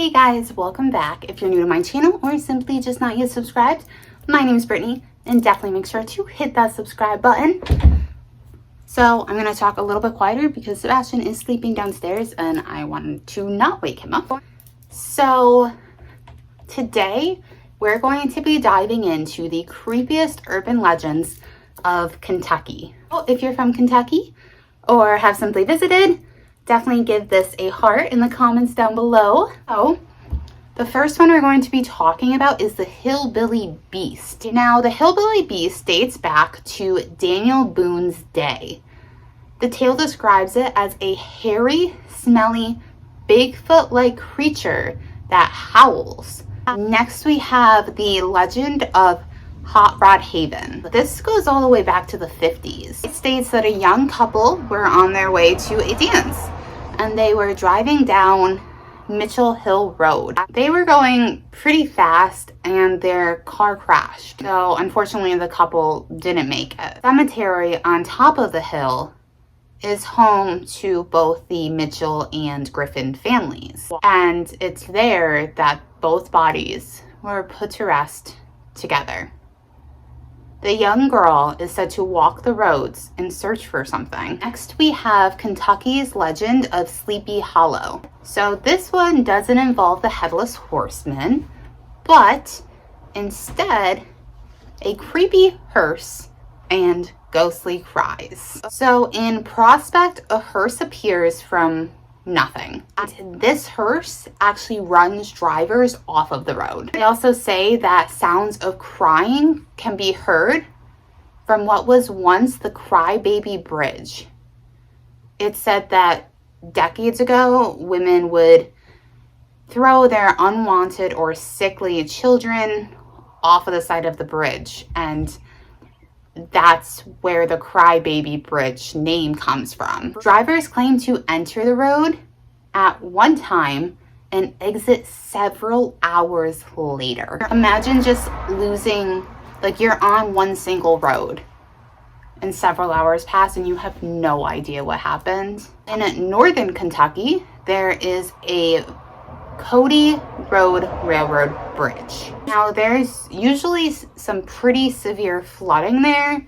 Hey guys, welcome back. If you're new to my channel or simply just not yet subscribed, my name is Brittany, and definitely make sure to hit that subscribe button. So I'm going to talk a little bit quieter because Sebastian is sleeping downstairs and I wanted to not wake him up. So today we're going to be diving into the creepiest urban legends of Kentucky. If you're from Kentucky or have simply visited, definitely give this a heart in the comments down below. So, the first one we're going to be talking about is the Hillbilly Beast. Now, the Hillbilly Beast dates back to Daniel Boone's day. The tale describes it as a hairy, smelly, Bigfoot-like creature that howls. Next, we have the legend of Hot Rod Haven. This goes all the way back to the 50s. It states that a young couple were on their way to a dance and they were driving down Mitchell Hill Road. They were going pretty fast and their car crashed. So unfortunately the couple didn't make it. The cemetery on top of the hill is home to both the Mitchell and Griffin families. And it's there that both bodies were put to rest together. The young girl is said to walk the roads and search for something. Next, we have Kentucky's legend of Sleepy Hollow. So this one doesn't involve the Headless Horseman, but instead a creepy hearse and ghostly cries. So in Prospect, a hearse appears from nothing. And this hearse actually runs drivers off of the road. They also say that sounds of crying can be heard from what was once the Crybaby Bridge. It's said that decades ago, women would throw their unwanted or sickly children off of the side of the bridge, and that's where the Crybaby Bridge name comes from. Drivers claim to enter the road at one time and exit several hours later. Imagine just losing, like you're on one single road and several hours pass and you have no idea what happened. In northern Kentucky, there is a Cody Road Railroad Bridge. Now there's usually some pretty severe flooding there,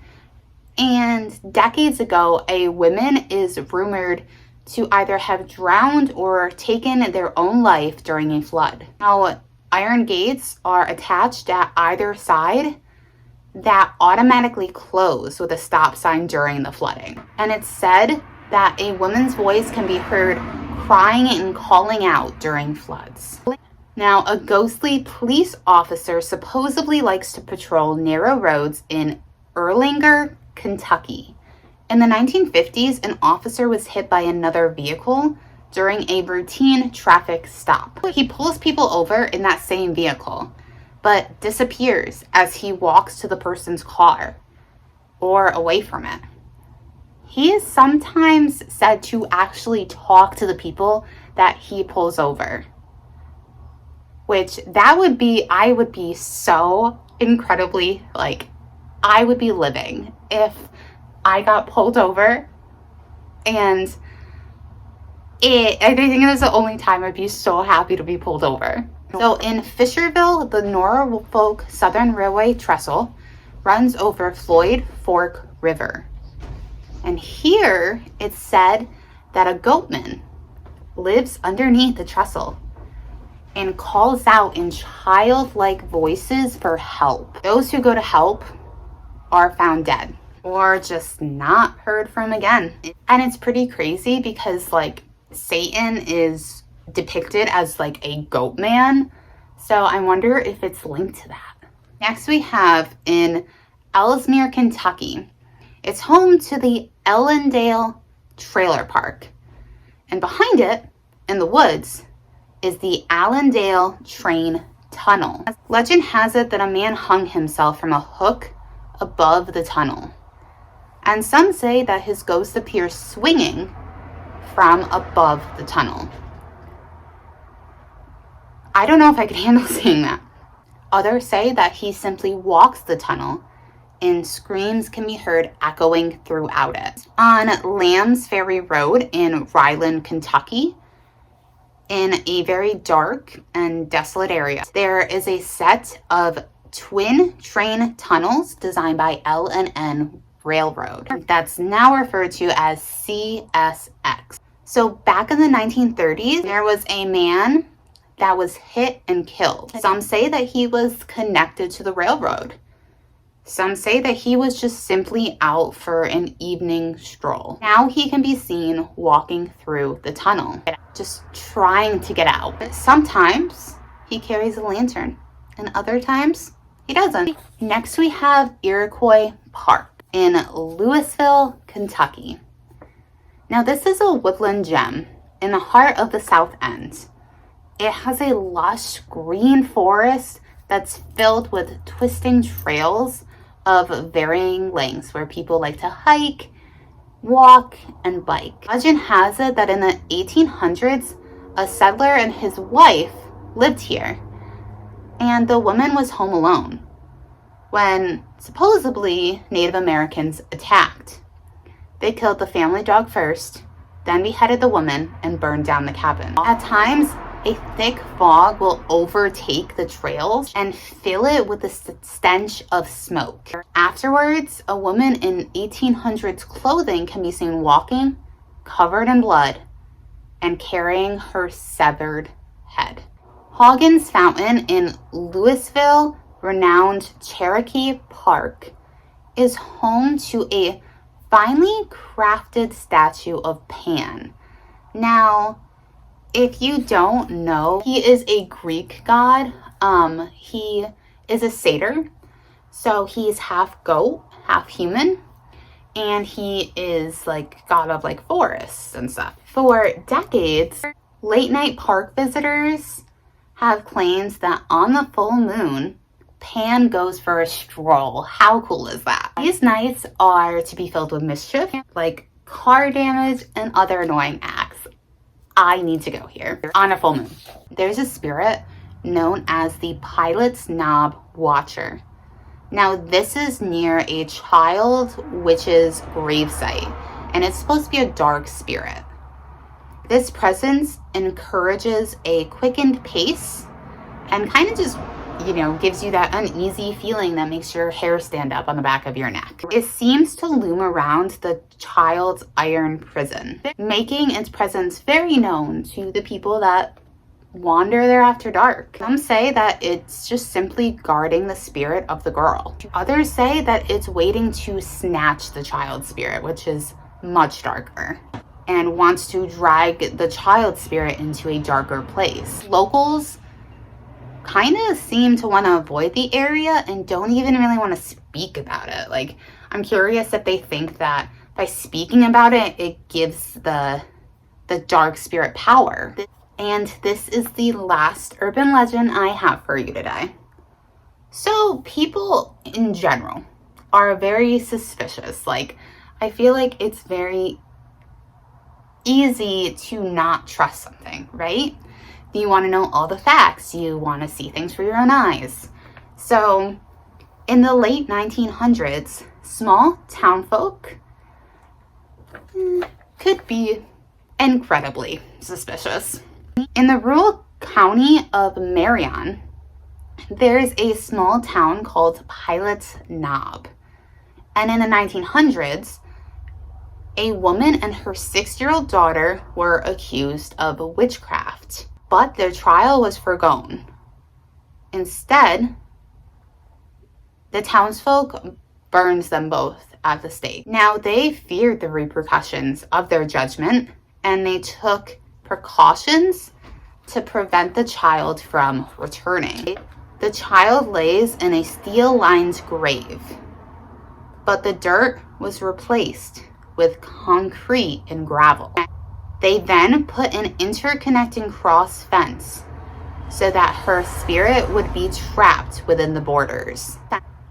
and decades ago a woman is rumored to either have drowned or taken their own life during a flood. Now iron gates are attached at either side that automatically close with a stop sign during the flooding, and it's said that a woman's voice can be heard crying and calling out during floods. Now, a ghostly police officer supposedly likes to patrol narrow roads in Erlanger, Kentucky. In the 1950s, an officer was hit by another vehicle during a routine traffic stop. He pulls people over in that same vehicle, but disappears as he walks to the person's car or away from it. He is sometimes said to actually talk to the people that he pulls over, which I would be so incredibly, I would be living if I got pulled over, and I think it was the only time I'd be so happy to be pulled over. So in Fisherville, the Norfolk Southern Railway trestle runs over Floyd Fork River. And here it's said that a goatman lives underneath the trestle and calls out in childlike voices for help. Those who go to help are found dead or just not heard from again. And it's pretty crazy because Satan is depicted as a goat man. So I wonder if it's linked to that. Next we have in Ellesmere, Kentucky. It's home to the Ellendale Trailer Park. And behind it, in the woods, is the Allendale Train Tunnel. Legend has it that a man hung himself from a hook above the tunnel. And some say that his ghost appears swinging from above the tunnel. I don't know if I could handle seeing that. Others say that he simply walks the tunnel and screams can be heard echoing throughout it. On Lamb's Ferry Road in Ryland, Kentucky, in a very dark and desolate area. There is a set of twin train tunnels designed by L&N Railroad that's now referred to as CSX. So back in the 1930s, there was a man that was hit and killed. Some say that he was connected to the railroad. Some say that he was just simply out for an evening stroll. Now he can be seen walking through the tunnel, just trying to get out. Sometimes he carries a lantern, and other times he doesn't. Next we have Iroquois Park in Louisville, Kentucky. Now this is a woodland gem in the heart of the South End. It has a lush green forest that's filled with twisting trails of varying lengths where people like to hike, walk, and bike. Legend has it that in the 1800s, a settler and his wife lived here, and the woman was home alone when supposedly Native Americans attacked. They killed the family dog first, then beheaded the woman and burned down the cabin. At times, a thick fog will overtake the trails and fill it with the stench of smoke. Afterwards, a woman in 1800s clothing can be seen walking, covered in blood, and carrying her severed head. Hoggins Fountain in Louisville, renowned Cherokee Park, is home to a finely crafted statue of Pan. Now, if you don't know, he is a Greek god. He is a satyr. So he's half goat, half human. And he is like god of like forests and stuff. For decades, late night park visitors have claimed that on the full moon, Pan goes for a stroll. How cool is that? These nights are to be filled with mischief, like car damage and other annoying acts. I need to go here on a full moon. There's a spirit known as the Pilot's Knob Watcher. Now this is near a child witch's gravesite, and it's supposed to be a dark spirit. This presence encourages a quickened pace and kind of just, gives you that uneasy feeling that makes your hair stand up on the back of your neck. It seems to loom around the child's iron prison, making its presence very known to the people that wander there after dark. Some say that it's just simply guarding the spirit of the girl. Others say that it's waiting to snatch the child's spirit, which is much darker, and wants to drag the child's spirit into a darker place. Locals kind of seem to want to avoid the area and don't even really want to speak about it. Like, I'm curious if they think that by speaking about it, it gives the dark spirit power. And this is the last urban legend I have for you today. So people in general are very suspicious. Like, I feel like it's very easy to not trust something, right? You want to know all the facts. You want to see things for your own eyes. So in the late 1900s, small town folk could be incredibly suspicious. In the rural county of Marion, there's a small town called Pilot's Knob. And in the 1900s, a woman and her 6-year-old daughter were accused of witchcraft. But their trial was forgone. Instead, the townsfolk burned them both at the stake. Now, they feared the repercussions of their judgment, and they took precautions to prevent the child from returning. The child lays in a steel-lined grave, but the dirt was replaced with concrete and gravel. They then put an interconnecting cross fence so that her spirit would be trapped within the borders.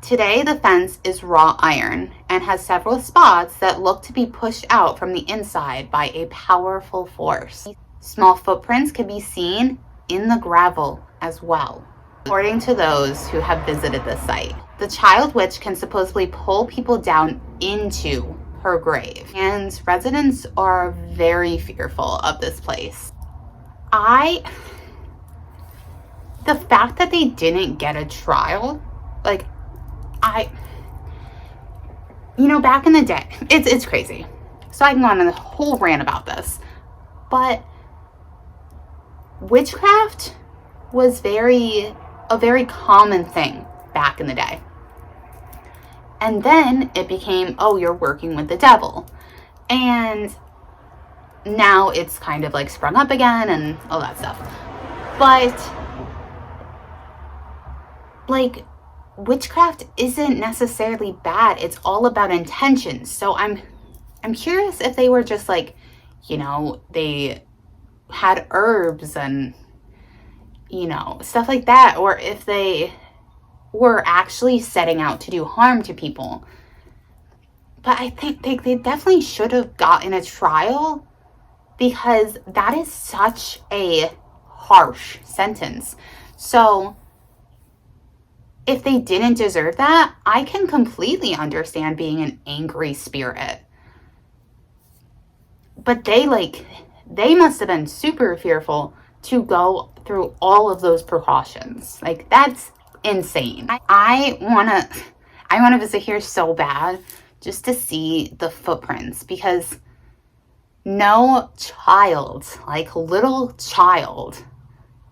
Today, the fence is wrought iron and has several spots that look to be pushed out from the inside by a powerful force. Small footprints can be seen in the gravel as well, according to those who have visited the site. The child witch can supposedly pull people down into her grave, and residents are very fearful of this place. the fact that they didn't get a trial, like, back in the day, it's crazy. So I can go on a whole rant about this, but witchcraft was a very common thing back in the day. And then it became, oh, you're working with the devil. And now it's kind of like sprung up again and all that stuff. But like, witchcraft isn't necessarily bad. It's all about intentions. So I'm curious if they were just like, they had herbs and, stuff like that, or if they were actually setting out to do harm to people. But I think they definitely should have gotten a trial, because that is such a harsh sentence. So if they didn't deserve that, I can completely understand being an angry spirit. But they must have been super fearful to go through all of those precautions. Like, that's insane. I wanna visit here so bad just to see the footprints, because no child, like little child,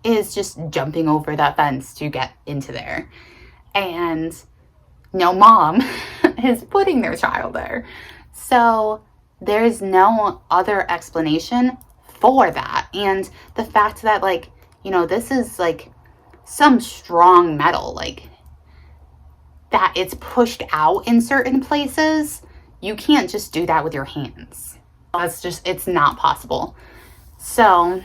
is just jumping over that fence to get into there. And no mom is putting their child there. So there's no other explanation for that. And the fact that, like, this is like some strong metal, like, that it's pushed out in certain places. You can't just do that with your hands. It's not possible. So,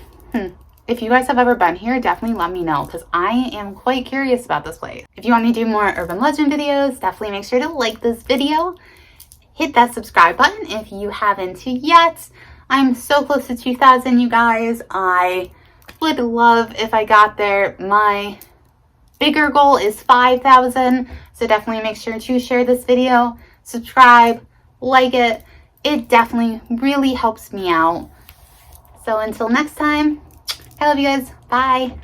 if you guys have ever been here, definitely let me know, because I am quite curious about this place. If you want me to do more urban legend videos, definitely make sure to like this video. Hit that subscribe button if you haven't yet. I'm so close to 2,000, you guys. I would love if I got there. My bigger goal is 5,000. So definitely make sure to share this video, subscribe, like it. It definitely really helps me out. So until next time, I love you guys. Bye.